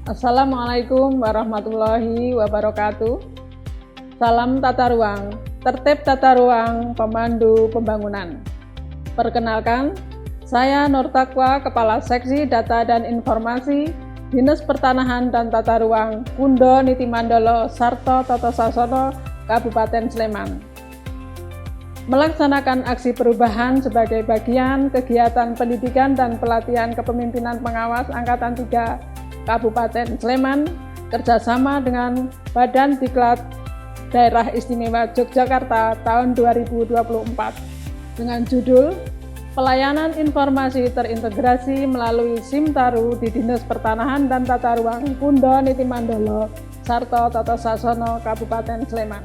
Assalamualaikum warahmatullahi wabarakatuh. Salam tata ruang, tertib tata ruang, pemandu pembangunan. Perkenalkan, saya Nur Taqwa, Kepala Seksi Data dan Informasi Dinas Pertanahan dan Tata Ruang Kundo Niti Mandolo Sarto Toto Sasono, Kabupaten Sleman. Melaksanakan aksi perubahan sebagai bagian kegiatan pendidikan dan pelatihan kepemimpinan pengawas Angkatan 3 Kabupaten Sleman kerjasama dengan Badan Diklat Daerah Istimewa Yogyakarta tahun 2024 dengan judul Pelayanan Informasi Terintegrasi melalui SIMTaru di Dinas Pertanahan dan Tata Ruang Kundo Niti Mandolo Sarto Toto Sasono, Kabupaten Sleman.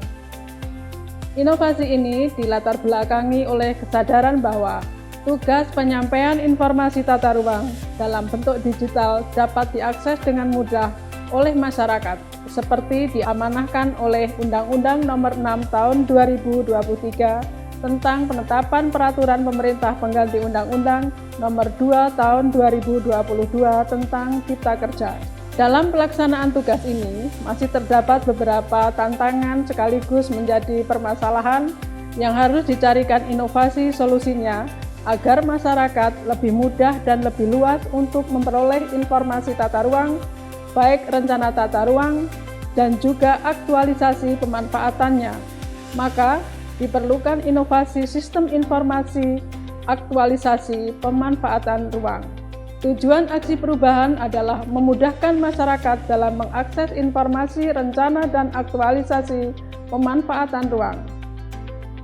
Inovasi ini dilatar belakangi oleh kesadaran bahwa tugas penyampaian informasi tata ruang dalam bentuk digital dapat diakses dengan mudah oleh masyarakat, seperti diamanahkan oleh Undang-Undang Nomor 6 Tahun 2023 tentang penetapan peraturan pemerintah pengganti Undang-Undang Nomor 2 Tahun 2022 tentang Cipta Kerja. Dalam pelaksanaan tugas ini, masih terdapat beberapa tantangan sekaligus menjadi permasalahan yang harus dicarikan inovasi solusinya agar masyarakat lebih mudah dan lebih luas untuk memperoleh informasi tata ruang, baik rencana tata ruang dan juga aktualisasi pemanfaatannya. Maka diperlukan inovasi sistem informasi aktualisasi pemanfaatan ruang. Tujuan aksi perubahan adalah memudahkan masyarakat dalam mengakses informasi rencana dan aktualisasi pemanfaatan ruang.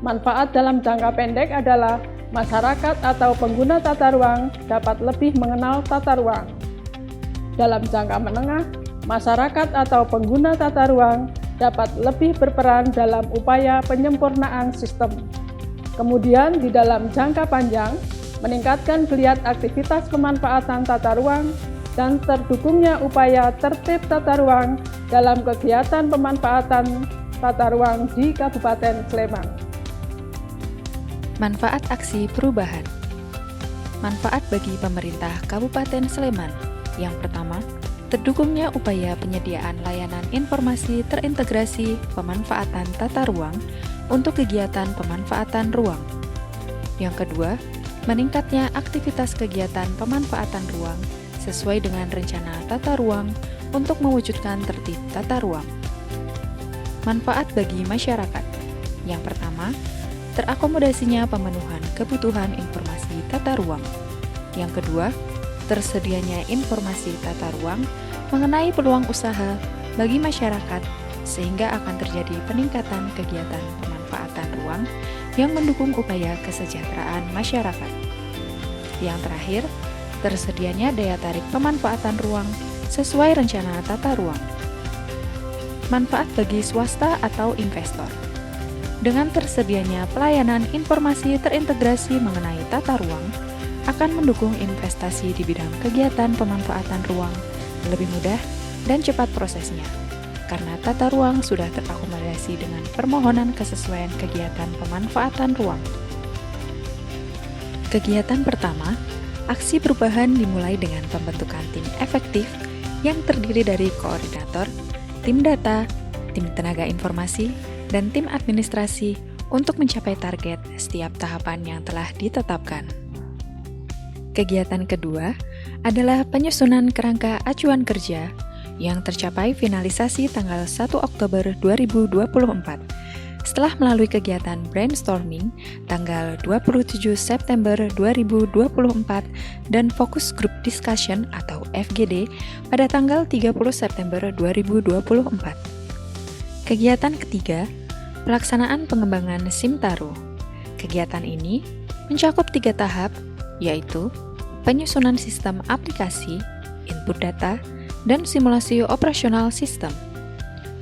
Manfaat dalam jangka pendek adalah masyarakat atau pengguna tata ruang dapat lebih mengenal tata ruang. Dalam jangka menengah, masyarakat atau pengguna tata ruang dapat lebih berperan dalam upaya penyempurnaan sistem. Kemudian di dalam jangka panjang, meningkatkan geliat aktivitas pemanfaatan tata ruang dan terdukungnya upaya tertib tata ruang dalam kegiatan pemanfaatan tata ruang di Kabupaten Sleman. Manfaat aksi perubahan. Manfaat bagi pemerintah Kabupaten Sleman. Yang pertama, terdukungnya upaya penyediaan layanan informasi terintegrasi pemanfaatan tata ruang untuk kegiatan pemanfaatan ruang. Yang kedua, meningkatnya aktivitas kegiatan pemanfaatan ruang sesuai dengan rencana tata ruang untuk mewujudkan tertib tata ruang. Manfaat bagi masyarakat. Yang pertama, terakomodasinya pemenuhan kebutuhan informasi tata ruang. Yang kedua, tersedianya informasi tata ruang mengenai peluang usaha bagi masyarakat sehingga akan terjadi peningkatan kegiatan pemanfaatan ruang yang mendukung upaya kesejahteraan masyarakat. Yang terakhir, tersedianya daya tarik pemanfaatan ruang sesuai rencana tata ruang. Manfaat bagi swasta atau investor. Dengan tersedianya pelayanan informasi terintegrasi mengenai tata ruang, akan mendukung investasi di bidang kegiatan pemanfaatan ruang lebih mudah dan cepat prosesnya, karena tata ruang sudah terakomodasi dengan permohonan kesesuaian kegiatan pemanfaatan ruang. Kegiatan pertama, aksi perubahan dimulai dengan pembentukan tim efektif yang terdiri dari koordinator, tim data, tim tenaga informasi, dan tim administrasi untuk mencapai target setiap tahapan yang telah ditetapkan. Kegiatan kedua adalah penyusunan kerangka acuan kerja yang tercapai finalisasi tanggal 1 Oktober 2024 setelah melalui kegiatan brainstorming tanggal 27 September 2024 dan Focus Group Discussion atau FGD pada tanggal 30 September 2024. Kegiatan ketiga, pelaksanaan pengembangan SIMTaru. Kegiatan ini mencakup 3 tahap, yaitu penyusunan sistem aplikasi, input data, dan simulasi operasional sistem.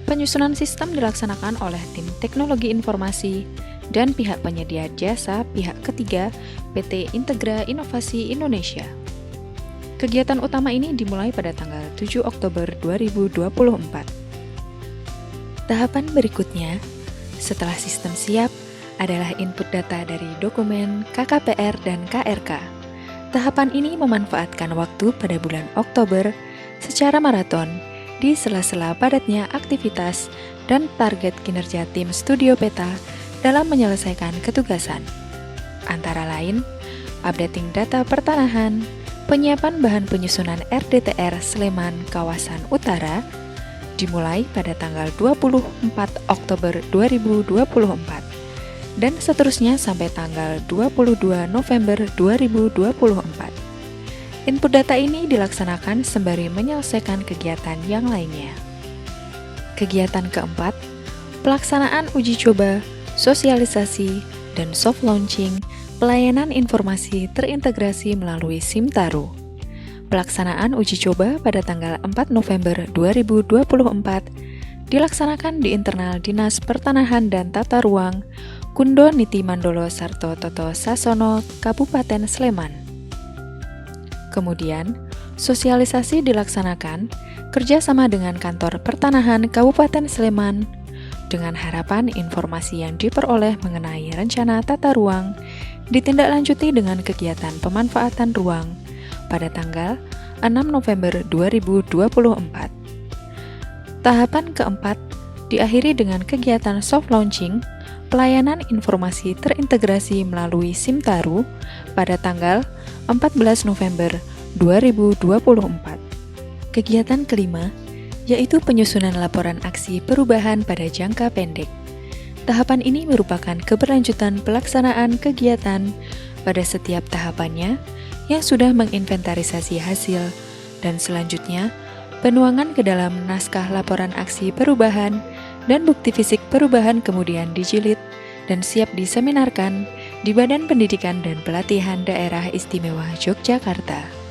Penyusunan sistem dilaksanakan oleh tim teknologi informasi dan pihak penyedia jasa pihak ketiga PT Integra Inovasi Indonesia. Kegiatan utama ini dimulai pada tanggal 7 Oktober 2024. Tahapan berikutnya, setelah sistem siap, adalah input data dari dokumen KKPR dan KRK. Tahapan ini memanfaatkan waktu pada bulan Oktober secara maraton di sela-sela padatnya aktivitas dan target kinerja tim Studio Peta dalam menyelesaikan ketugasan. Antara lain, updating data pertanahan, penyiapan bahan penyusunan RDTR Sleman Kawasan Utara, dimulai pada tanggal 24 Oktober 2024, dan seterusnya sampai tanggal 22 November 2024. Input data ini dilaksanakan sembari menyelesaikan kegiatan yang lainnya. Kegiatan keempat, pelaksanaan uji coba, sosialisasi, dan soft launching pelayanan informasi terintegrasi melalui SIMTaru. Pelaksanaan uji coba pada tanggal 4 November 2024 dilaksanakan di internal Dinas Pertanahan dan Tata Ruang Kundo Niti Mandolo Sarto Toto Sasono, Kabupaten Sleman. Kemudian, sosialisasi dilaksanakan kerjasama dengan Kantor Pertanahan Kabupaten Sleman dengan harapan informasi yang diperoleh mengenai rencana tata ruang ditindaklanjuti dengan kegiatan pemanfaatan ruang pada tanggal 6 November 2024. Tahapan keempat diakhiri dengan kegiatan soft launching pelayanan informasi terintegrasi melalui SIMTaru pada tanggal 14 November 2024. Kegiatan kelima, yaitu penyusunan laporan aksi perubahan pada jangka pendek. Tahapan ini merupakan keberlanjutan pelaksanaan kegiatan pada setiap tahapannya yang sudah menginventarisasi hasil dan selanjutnya penuangan ke dalam naskah laporan aksi perubahan dan bukti fisik perubahan kemudian dijilid dan siap diseminarkan di Badan Pendidikan dan Pelatihan Daerah Istimewa Yogyakarta.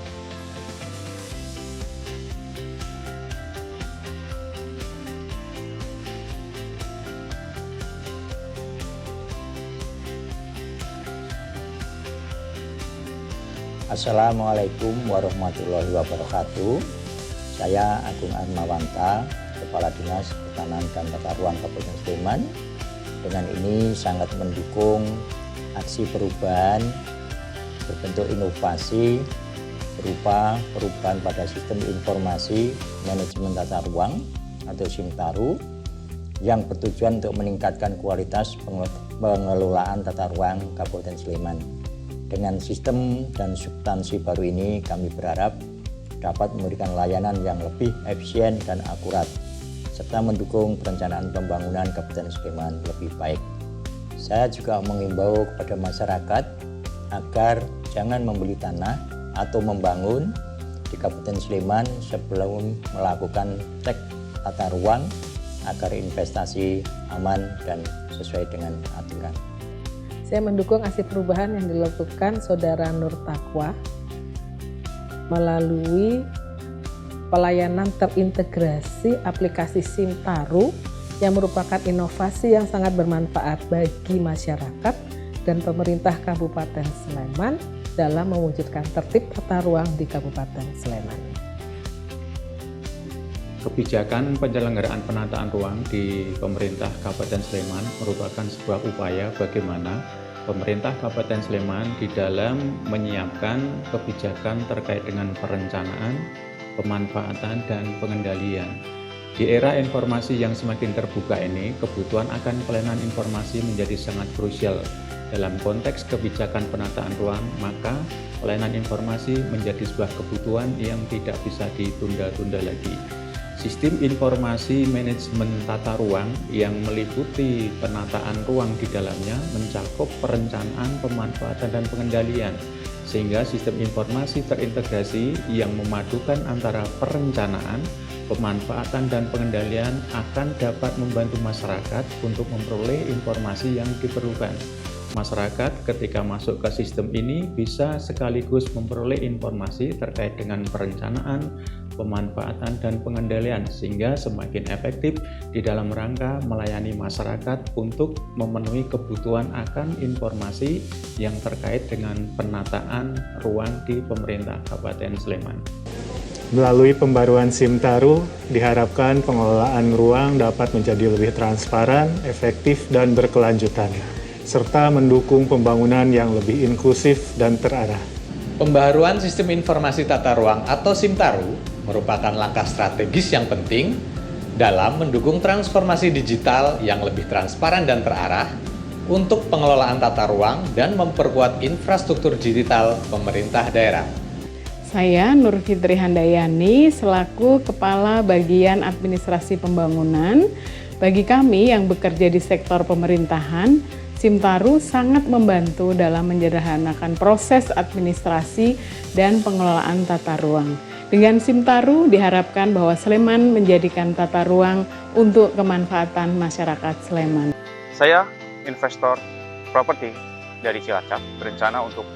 Assalamualaikum warahmatullahi wabarakatuh. Saya Agung Armawanta, Kepala Dinas Pertanahan dan Tata Ruang Kabupaten Sleman. Dengan ini sangat mendukung aksi perubahan berbentuk inovasi berupa perubahan pada sistem informasi manajemen tata ruang atau SIMTaru yang bertujuan untuk meningkatkan kualitas pengelolaan tata ruang Kabupaten Sleman. Dengan sistem dan substansi baru ini kami berharap dapat memberikan layanan yang lebih efisien dan akurat serta mendukung perencanaan pembangunan Kabupaten Sleman lebih baik. Saya juga mengimbau kepada masyarakat agar jangan membeli tanah atau membangun di Kabupaten Sleman sebelum melakukan cek tata ruang agar investasi aman dan sesuai dengan aturan. Saya mendukung aksi perubahan yang dilakukan Saudara Nur Taqwa melalui pelayanan terintegrasi aplikasi SIMTaru yang merupakan inovasi yang sangat bermanfaat bagi masyarakat dan pemerintah Kabupaten Sleman dalam mewujudkan tertib tata ruang di Kabupaten Sleman. Kebijakan penyelenggaraan penataan ruang di pemerintah Kabupaten Sleman merupakan sebuah upaya bagaimana pemerintah Kabupaten Sleman di dalam menyiapkan kebijakan terkait dengan perencanaan, pemanfaatan, dan pengendalian. Di era informasi yang semakin terbuka ini, kebutuhan akan pelayanan informasi menjadi sangat krusial. Dalam konteks kebijakan penataan ruang, maka pelayanan informasi menjadi sebuah kebutuhan yang tidak bisa ditunda-tunda lagi. Sistem informasi manajemen tata ruang yang meliputi penataan ruang di dalamnya mencakup perencanaan, pemanfaatan, dan pengendalian, sehingga sistem informasi terintegrasi yang memadukan antara perencanaan, pemanfaatan, dan pengendalian akan dapat membantu masyarakat untuk memperoleh informasi yang diperlukan. Masyarakat ketika masuk ke sistem ini bisa sekaligus memperoleh informasi terkait dengan perencanaan, pemanfaatan, dan pengendalian sehingga semakin efektif di dalam rangka melayani masyarakat untuk memenuhi kebutuhan akan informasi yang terkait dengan penataan ruang di pemerintah Kabupaten Sleman. Melalui pembaruan SIMTaru, diharapkan pengelolaan ruang dapat menjadi lebih transparan, efektif, dan berkelanjutan, serta mendukung pembangunan yang lebih inklusif dan terarah. Pembaruan Sistem Informasi Tata Ruang atau SIMTaru merupakan langkah strategis yang penting dalam mendukung transformasi digital yang lebih transparan dan terarah untuk pengelolaan tata ruang dan memperkuat infrastruktur digital pemerintah daerah. Saya Nur Fitri Handayani selaku Kepala Bagian Administrasi Pembangunan. Bagi kami yang bekerja di sektor pemerintahan, Simtaru sangat membantu dalam menyederhanakan proses administrasi dan pengelolaan tata ruang. Dengan Simtaru diharapkan bahwa Sleman menjadikan tata ruang untuk kemanfaatan masyarakat Sleman. Saya investor properti dari Cilacap berencana untuk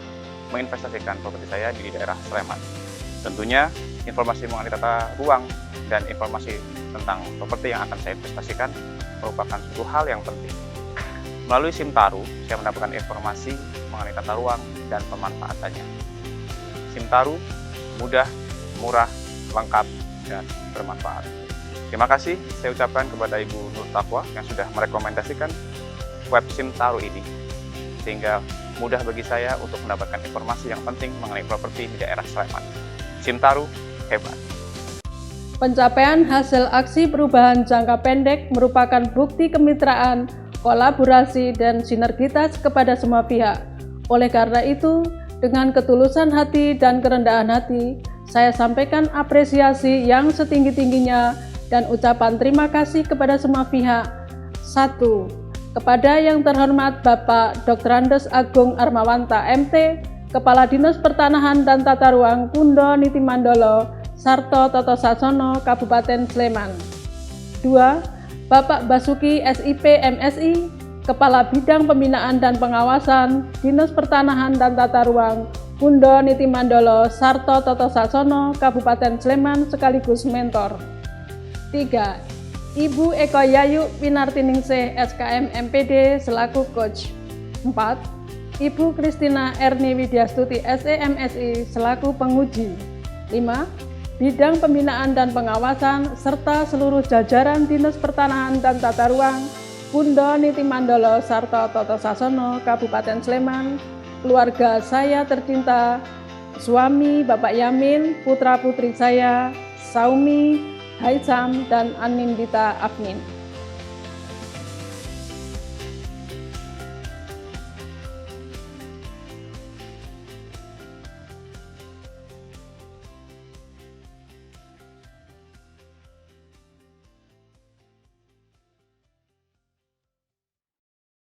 menginvestasikan properti saya di daerah Sleman. Tentunya informasi mengenai tata ruang dan informasi tentang properti yang akan saya investasikan merupakan suatu hal yang penting. Melalui Simtaru, saya mendapatkan informasi mengenai tata ruang dan pemanfaatannya. Simtaru mudah, murah, lengkap, dan bermanfaat. Terima kasih saya ucapkan kepada Ibu Nur Taqwa yang sudah merekomendasikan web Simtaru ini, sehingga mudah bagi saya untuk mendapatkan informasi yang penting mengenai properti di daerah Sleman. Simtaru hebat. Pencapaian hasil aksi perubahan jangka pendek merupakan bukti kemitraan, kolaborasi, dan sinergitas kepada semua pihak. Oleh karena itu, dengan ketulusan hati dan kerendahan hati, saya sampaikan apresiasi yang setinggi-tingginya dan ucapan terima kasih kepada semua pihak. 1. Kepada yang terhormat Bapak Dr. Andes Agung Armawanta MT, Kepala Dinas Pertanahan dan Tata Ruang Kundo Niti Mandolo, Sarto Toto Sasono, Kabupaten Sleman. 2. Bapak Basuki SIP MSI, Kepala Bidang Pembinaan dan Pengawasan, Dinas Pertanahan dan Tata Ruang Kundo Niti Mandolo, Sarto Toto Sasono, Kabupaten Sleman, sekaligus mentor. 3. Ibu Eko Yayu Winartiningsih SKM MPD selaku coach. 4. Ibu Kristina Erni Widyastuti SEMSI selaku penguji. 5. Bidang Pembinaan dan Pengawasan serta seluruh jajaran Dinas Pertanahan dan Tata Ruang Kundo Niti Mandolo Sarto Toto Sasono Kabupaten Sleman, keluarga saya tercinta, suami Bapak Yamin, putra-putri saya, Saumi, Haisam, dan Anindita Afnin.